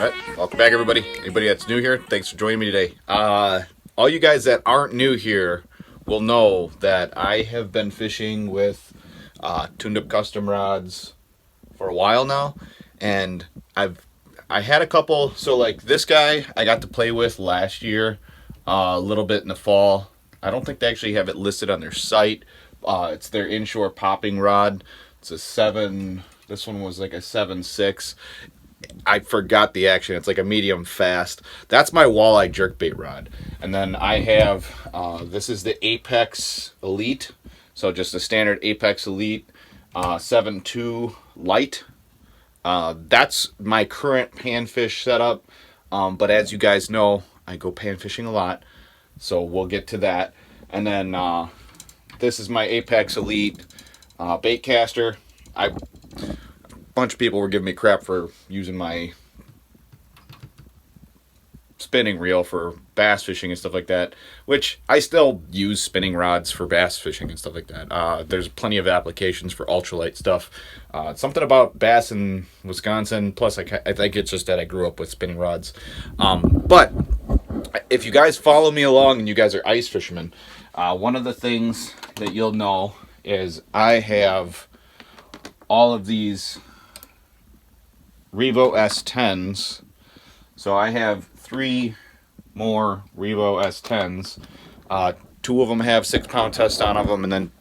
All right, welcome back, everybody. Anybody that's new here, thanks for joining me today. All you guys that aren't new here will know that I have been fishing with tuned up custom rods for a while now, and I had a couple. So like this guy, I got to play with last year, a little bit in the fall. I don't think they actually have it listed on their site. It's their inshore popping rod. It's a 7. This one was like a 7.6. I forgot the action. It's like a medium fast. That's my walleye jerkbait rod. And then I have, this is the Apex Elite. So just a standard Apex Elite 7.2 light. That's my current panfish setup. But as you guys know, I go pan fishing a lot. So we'll get to that. And then this is my Apex Elite bait caster. A bunch of people were giving me crap for using my spinning reel for bass fishing and stuff like that, which I still use spinning rods for bass fishing and stuff like that. There's plenty of applications for ultralight stuff. Something about bass in Wisconsin, plus I think it's just that I grew up with spinning rods. But if you guys follow me along and you guys are ice fishermen, one of the things that you'll know is I have all of these Revo S10s. So I have 3 more Revo S10s. 2 of them have 6-pound test on them, and then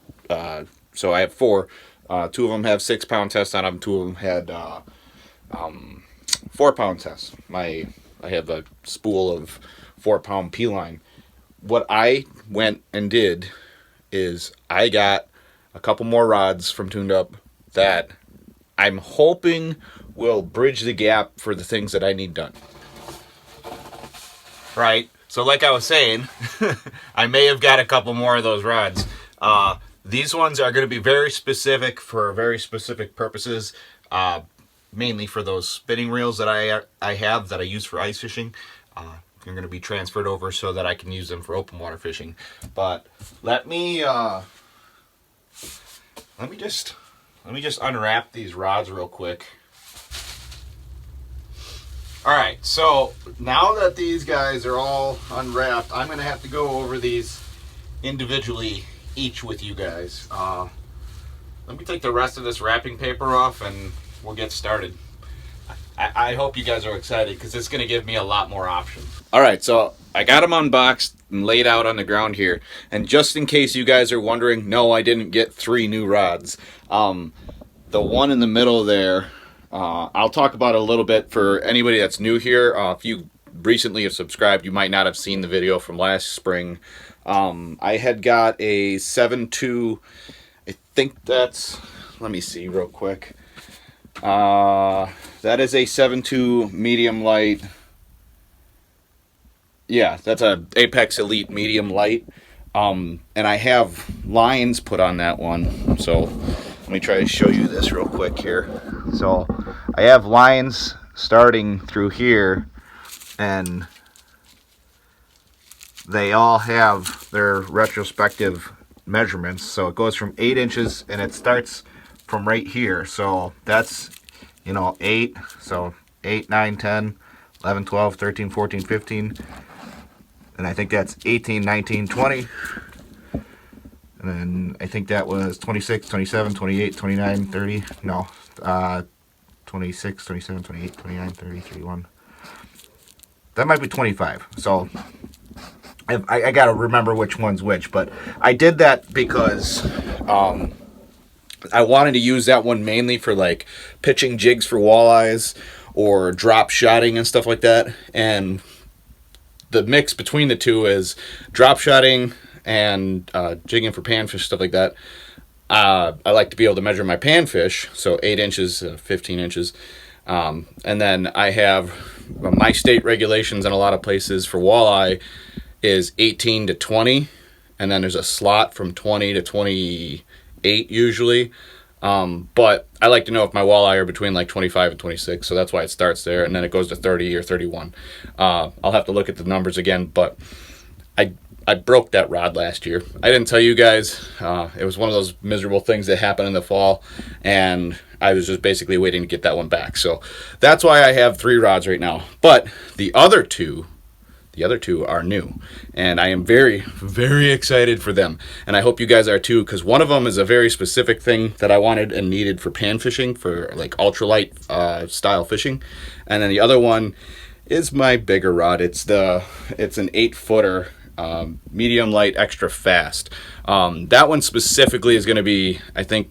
so I have 4. 2 of them have 6-pound test on them. 2 of them had 4-pound test. I have a spool of 4-pound P-line. What I went and did is I got a couple more rods from Tuned Up that I'm hoping will bridge the gap for the things that I need done. Right? So like I was saying, I may have got a couple more of those rods. These ones are going to be very specific for very specific purposes, mainly for those spinning reels that I have that I use for ice fishing. They're going to be transferred over so that I can use them for open water fishing. But let me just unwrap these rods real quick. All right, so now that these guys are all unwrapped, I'm going to have to go over these individually, each with you guys. Let me take the rest of this wrapping paper off and we'll get started. I hope you guys are excited because it's going to give me a lot more options. All right, so I got them unboxed and laid out on the ground here. And just in case you guys are wondering, no, I didn't get 3 new rods. The one in the middle there, I'll talk about it a little bit for anybody that's new here. If you recently have subscribed, you might not have seen the video from last spring. I had got a 7.2, I think that's, let me see real quick. That is a 7.2 medium light. Yeah, that's a Apex Elite medium light. And I have lines put on that one. So let me try to show you this real quick here. So I have lines starting through here, and they all have their retrospective measurements. So it goes from 8 inches and it starts from right here. So that's, 8. So 8, 9, 10, 11, 12, 13, 14, 15. And I think that's 18, 19, 20. And then I think that was 26, 27, 28, 29, 30. No, 26, 27, 28, 29, 30, 31. That might be 25. So I got to remember which one's which. But I did that because I wanted to use that one mainly for like pitching jigs for walleyes or drop shotting and stuff like that. And the mix between the two is drop shotting and jigging for panfish, stuff like that. I like to be able to measure my panfish, so 8 inches, 15 inches. And then I have my state regulations in a lot of places for walleye is 18 to 20, and then there's a slot from 20 to 28 usually. But I like to know if my walleye are between like 25 and 26, so that's why it starts there, and then it goes to 30 or 31. I'll have to look at the numbers again, but I broke that rod last year. I didn't tell you guys. It was one of those miserable things that happened in the fall, and I was just basically waiting to get that one back. So that's why I have 3 rods right now. But the other two are new, and I am very, very excited for them. And I hope you guys are too, because one of them is a very specific thing that I wanted and needed for pan fishing, for like ultralight style fishing. And then the other one is my bigger rod. It's an 8-footer, medium light, extra fast. That one specifically is going to be, I think,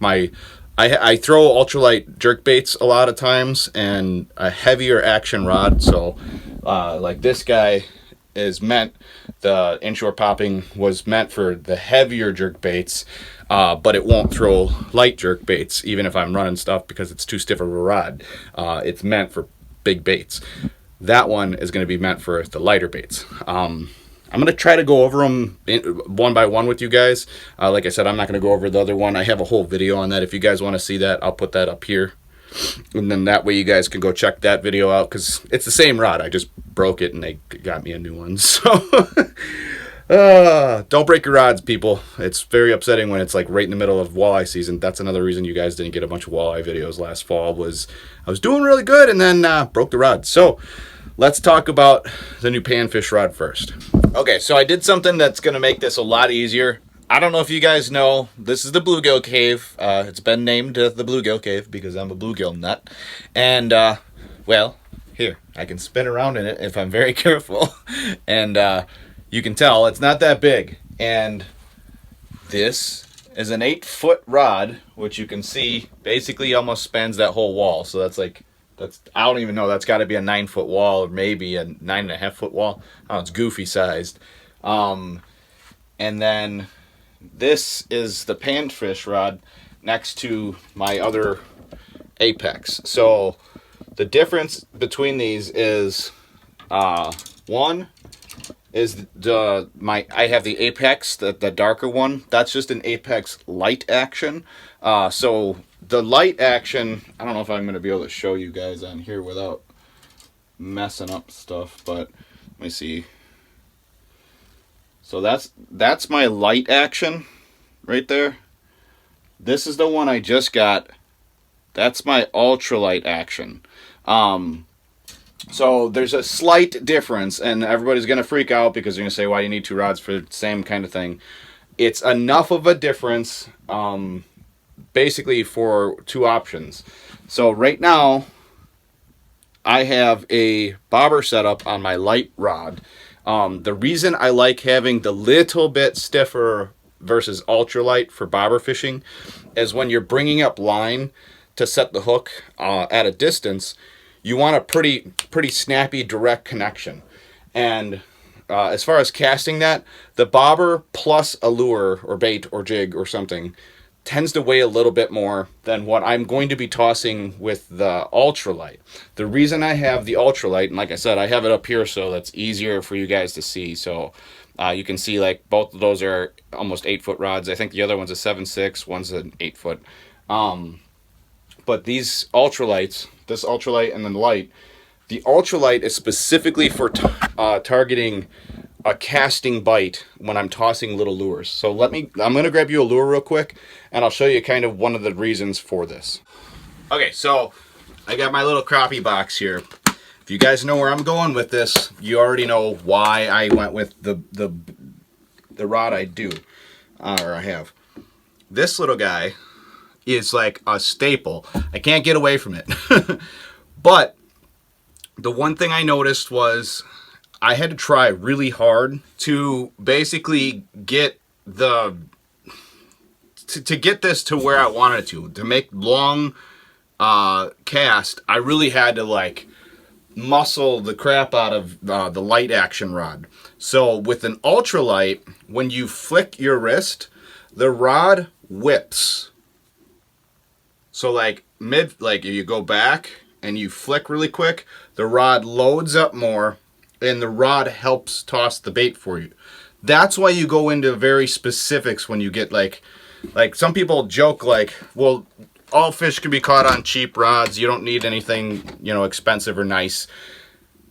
I throw ultralight jerk baits a lot of times and a heavier action rod. So like this guy is meant, the inshore popping was meant for the heavier jerk baits, but it won't throw light jerk baits even if I'm running stuff because it's too stiff of a rod. It's meant for big baits. That one is going to be meant for the lighter baits. I'm going to try to go over them one by one with you guys. Like I said, I'm not going to go over the other one. I have a whole video on that. If you guys want to see that, I'll put that up here. And then that way you guys can go check that video out, because it's the same rod. I just broke it and they got me a new one. So don't break your rods, people. It's very upsetting when it's like right in the middle of walleye season. That's another reason you guys didn't get a bunch of walleye videos last fall, was I was doing really good and then broke the rod. So let's talk about the new panfish rod first. Okay, so I did something that's going to make this a lot easier. I don't know if you guys know, this is the Bluegill Cave. It's been named the Bluegill Cave because I'm a bluegill nut. And, well, here, I can spin around in it if I'm very careful. And you can tell it's not that big. And this is an 8-foot rod, which you can see basically almost spans that whole wall. So I don't even know, that's got to be a 9-foot wall, or maybe a 9.5-foot wall. Oh, it's goofy sized. And then this is the panfish rod next to my other Apex. So the difference between these is one is I have the Apex, the darker one. That's just an Apex light action. So the light action, I don't know if I'm going to be able to show you guys on here without messing up stuff, but let me see. So that's my light action right there. This is the one I just got. That's my ultralight action. So there's a slight difference, and everybody's going to freak out because they're going to say, why do you need 2 rods for the same kind of thing? It's enough of a difference, basically, for 2 options. So right now, I have a bobber setup on my light rod. The reason I like having the little bit stiffer versus ultralight for bobber fishing is when you're bringing up line to set the hook at a distance, you want a pretty snappy direct connection. And as far as casting that, the bobber plus a lure or bait or jig or something tends to weigh a little bit more than what I'm going to be tossing with the ultralight. The reason I have the ultralight, and like I said, I have it up here so that's easier for you guys to see. So you can see like both of those are almost 8-foot rods. I think the other one's a 7.6, one's an 8-foot. But these ultralights, this ultralight and then the light, the ultralight is specifically for targeting a casting bite when I'm tossing little lures. So I'm going to grab you a lure real quick, and I'll show you kind of one of the reasons for this. Okay, so I got my little crappie box here. If you guys know where I'm going with this, you already know why I went with the rod I do, or I have. This little guy is like a staple. I can't get away from it. But the one thing I noticed was I had to try really hard to basically get to get this to where I wanted it to make long cast. I really had to like muscle the crap out of the light action rod. So with an ultralight, when you flick your wrist, the rod whips. So like you go back and you flick really quick, the rod loads up more, and the rod helps toss the bait for you. That's why you go into very specifics when you get like some people joke like, well, all fish can be caught on cheap rods. You don't need anything, expensive or nice.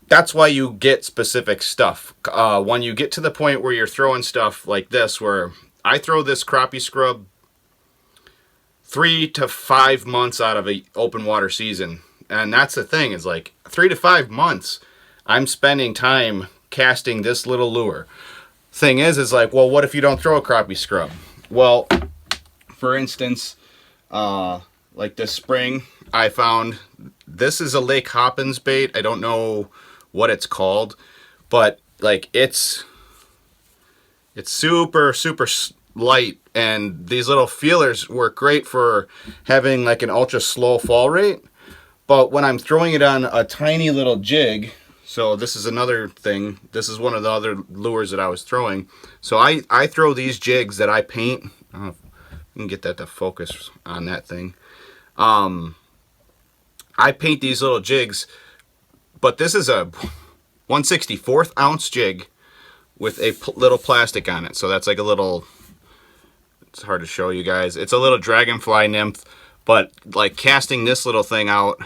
that's why you get specific stuff. When you get to the point where you're throwing stuff like this, where I throw this crappie scrub 3 to 5 months out of a open water season. And that's the thing, is like 3 to 5 months I'm spending time casting this little lure. Thing is like, well, what if you don't throw a crappie scrub? Well, for instance, like this spring, I found this is a Lake Hoppins bait. I don't know what it's called, but like it's super light, and these little feelers work great for having like an ultra slow fall rate. But when I'm throwing it on a tiny little jig, so this is another thing. This is one of the other lures that I was throwing. So I throw these jigs that I paint. I don't know if you can get that to focus on that thing. I paint these little jigs, but this is a 1/64 ounce jig with a little plastic on it. So that's like a little, it's hard to show you guys. It's a little dragonfly nymph, but like casting this little thing out,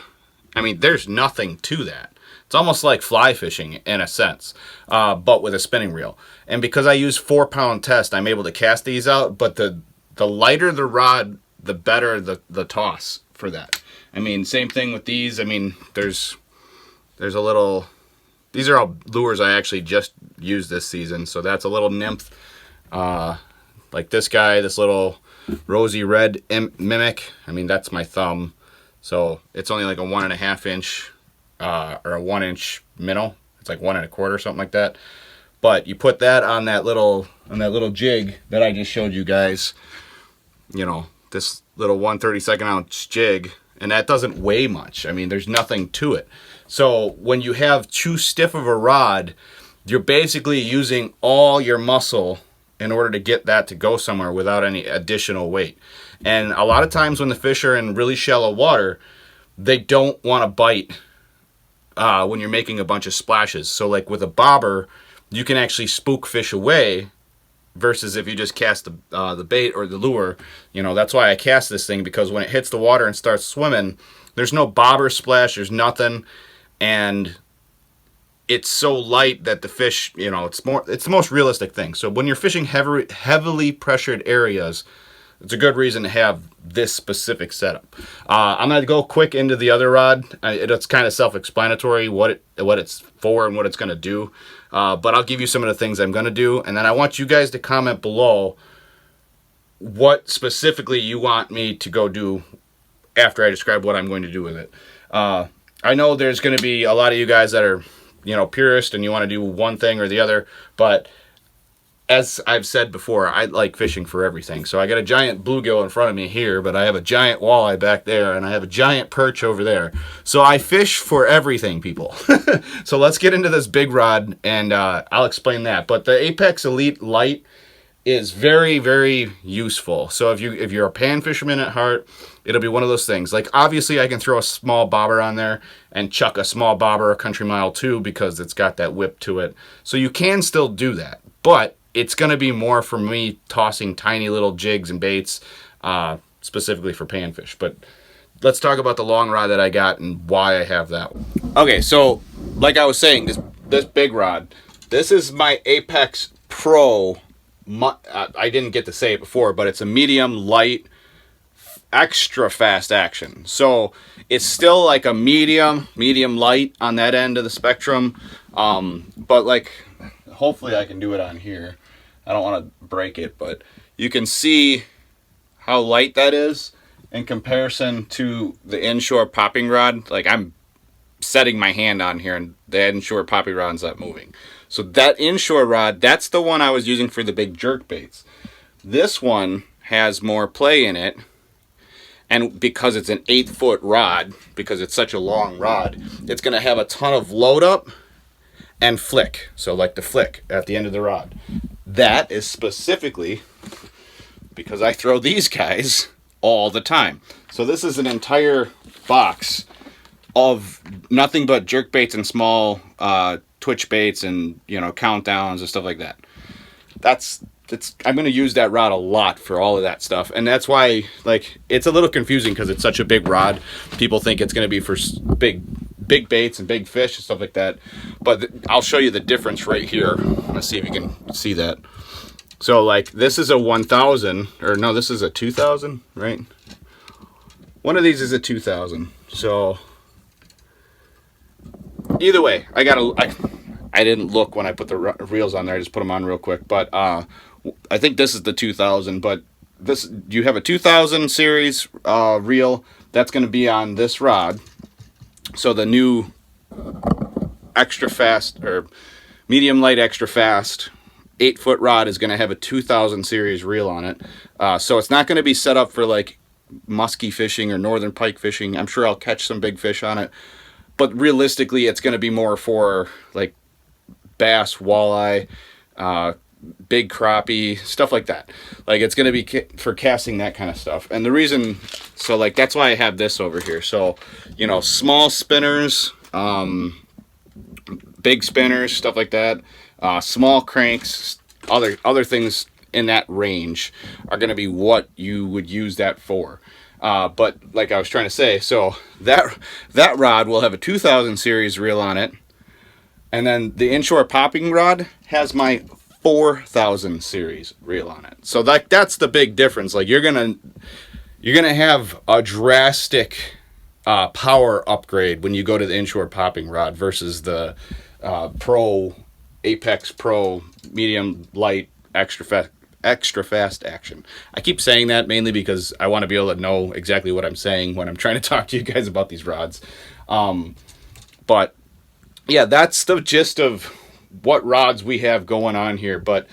I mean, there's nothing to that. It's almost like fly fishing in a sense, but with a spinning reel. And because I use 4-pound test, I'm able to cast these out, but the lighter the rod, the better the toss for that. I mean, same thing with these. I mean, there's a little, these are all lures I actually just used this season. So that's a little nymph, like this guy, this little rosy red mimic. I mean, that's my thumb. So it's only like a 1.5 inch, or a 1 inch minnow. It's like 1 1/4, something like that. But you put that on that little jig that I just showed you guys, you know, this little 1/32 ounce jig, and that doesn't weigh much. I mean, there's nothing to it. So when you have too stiff of a rod, you're basically using all your muscle in order to get that to go somewhere without any additional weight. And a lot of times when the fish are in really shallow water, they don't want to bite when you're making a bunch of splashes. So like with a bobber, you can actually spook fish away, versus if you just cast the bait or the lure. You know, that's why I cast this thing, because when it hits the water and starts swimming, there's no bobber splash, there's nothing, and it's so light that the fish, you know, it's the most realistic thing. So when you're fishing heavily pressured areas, it's a good reason to have this specific setup. I'm going to go quick into the other rod. It's kind of self-explanatory what it's for and what it's going to do. But I'll give you some of the things I'm going to do. And then I want you guys to comment below what specifically you want me to go do after I describe what I'm going to do with it. I know there's going to be a lot of you guys that are, you know, purist and you want to do one thing or the other. But as I've said before, I like fishing for everything. So I got a giant bluegill in front of me here, but I have a giant walleye back there, and I have a giant perch over there. So I fish for everything, people. So let's get into this big rod, and I'll explain that. But the Apex Elite Light is very, very useful. So if you're a pan fisherman at heart, it'll be one of those things. Like, obviously, I can throw a small bobber on there and chuck a small bobber a Country Mile 2 because it's got that whip to it. So you can still do that, but it's going to be more for me tossing tiny little jigs and baits, specifically for panfish. But let's talk about the long rod that I got and why I have that one. Okay, so like I was saying, this big rod, this is my Apex Pro. I didn't get to say it before, but it's a medium light, extra fast action. So it's still like a medium light on that end of the spectrum. But like, hopefully I can do it on here. I don't want to break it, but you can see how light that is in comparison to the inshore popping rod. Like, I'm setting my hand on here and the inshore popping rod's not moving. So that inshore rod, that's the one I was using for the big jerk baits. This one has more play in it, and because it's an 8-foot rod, because it's such a long rod, it's going to have a ton of load up and flick. So like the flick at the end of the rod. That is specifically because I throw these guys all the time. So this is an entire box of nothing but jerk baits and small twitch baits and, you know, countdowns and stuff like that. I'm going to use that rod a lot for all of that stuff. And that's why, like, it's a little confusing because it's such a big rod. People think it's going to be for big big baits and big fish and stuff like that. But I'll show you the difference right here. Let's see if you can see that. So like this is a 1000, or no, this is a 2000, right? One of these is a 2000. So either way, I didn't look when I put the reels on there. I just put them on real quick. But I think this is the 2000. But this, you have a 2000 series reel that's going to be on this rod. So the new extra fast, or medium light extra fast 8-foot rod is going to have a 2000 series reel on it. So it's not going to be set up for like musky fishing or northern pike fishing. I'm sure I'll catch some big fish on it, but realistically it's going to be more for like bass, walleye, big crappie, stuff like that. Like it's going to be for casting that kind of stuff. And the reason, so like that's why I have this over here. So, you know, small spinners, big spinners, stuff like that, small cranks, other things in that range are going to be what you would use that for. But like I was trying to say, so that rod will have a 2000 series reel on it, and then the inshore popping rod has my 4000 series reel on it. So that's the big difference. Like you're gonna have a drastic power upgrade when you go to the inshore popping rod versus the Pro Apex Pro medium light extra fast action. I keep saying that mainly because I want to be able to know exactly what I'm saying when I'm trying to talk to you guys about these rods. But yeah, that's the gist of what rods we have going on here. But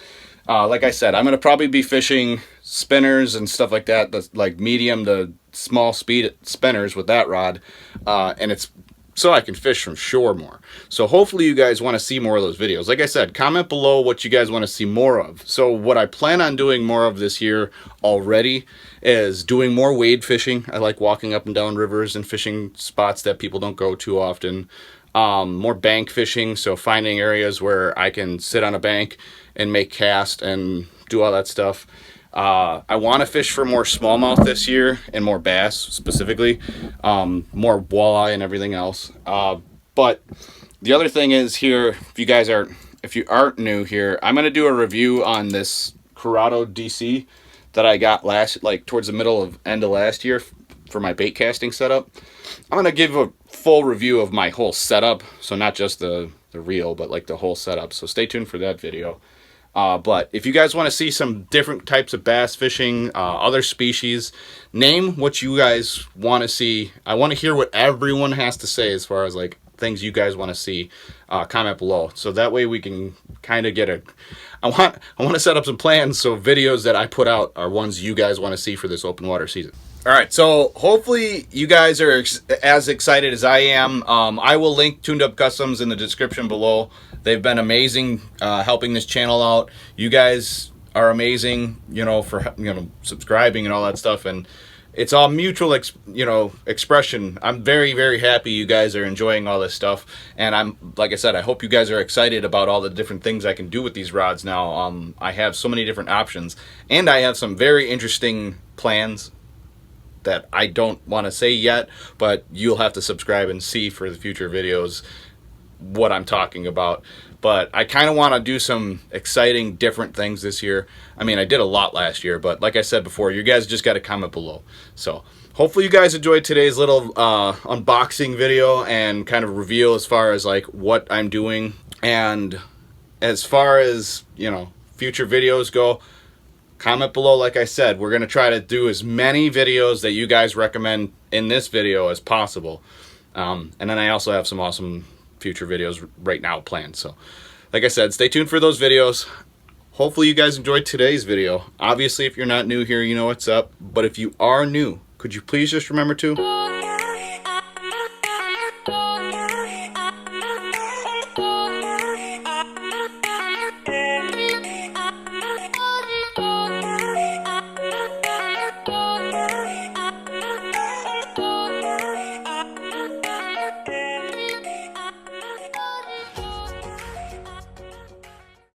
like I said, I'm going to probably be fishing spinners and stuff like that, that's like medium to small speed spinners with that rod, and it's so I can fish from shore more. So hopefully you guys want to see more of those videos. Like I said, comment below what you guys want to see more of. So what I plan on doing more of this year already is doing more wade fishing. I like walking up and down rivers and fishing spots that people don't go too often. More bank fishing, so finding areas where I can sit on a bank and make cast and do all that stuff. I want to fish for more smallmouth this year and more bass specifically, more walleye and everything else. But the other thing is here, if you aren't new here, I'm going to do a review on this Curado DC that I got towards the end of last year for my bait casting setup. I'm going to give a full review of my whole setup. So not just the reel, but like the whole setup. So stay tuned for that video. But if you guys want to see some different types of bass fishing, other species, name what you guys want to see. I want to hear what everyone has to say as far as like things you guys want to see. Comment below, so that way we can kind of get I want to set up some plans so videos that I put out are ones you guys want to see for this open water season. All right, so hopefully you guys are as excited as I am. I will link Tuned Up Customs in the description below. They've been amazing helping this channel out. You guys are amazing, for subscribing and all that stuff, and it's all mutual expression. I'm very, very happy you guys are enjoying all this stuff, and like I said, I hope you guys are excited about all the different things I can do with these rods now. I have so many different options, and I have some very interesting plans that I don't want to say yet, but you'll have to subscribe and see for the future videos what I'm talking about. But I kind of want to do some exciting different things this year. I mean, I did a lot last year, but like I said before, you guys just got to comment below. So hopefully you guys enjoyed today's little unboxing video and kind of reveal as far as like what I'm doing. And as far as future videos go, comment below. Like I said, we're going to try to do as many videos that you guys recommend in this video as possible. And then I also have some awesome future videos right now planned. So like I said, stay tuned for those videos. Hopefully you guys enjoyed today's video. Obviously, if you're not new here, you know what's up. But if you are new, could you please just remember to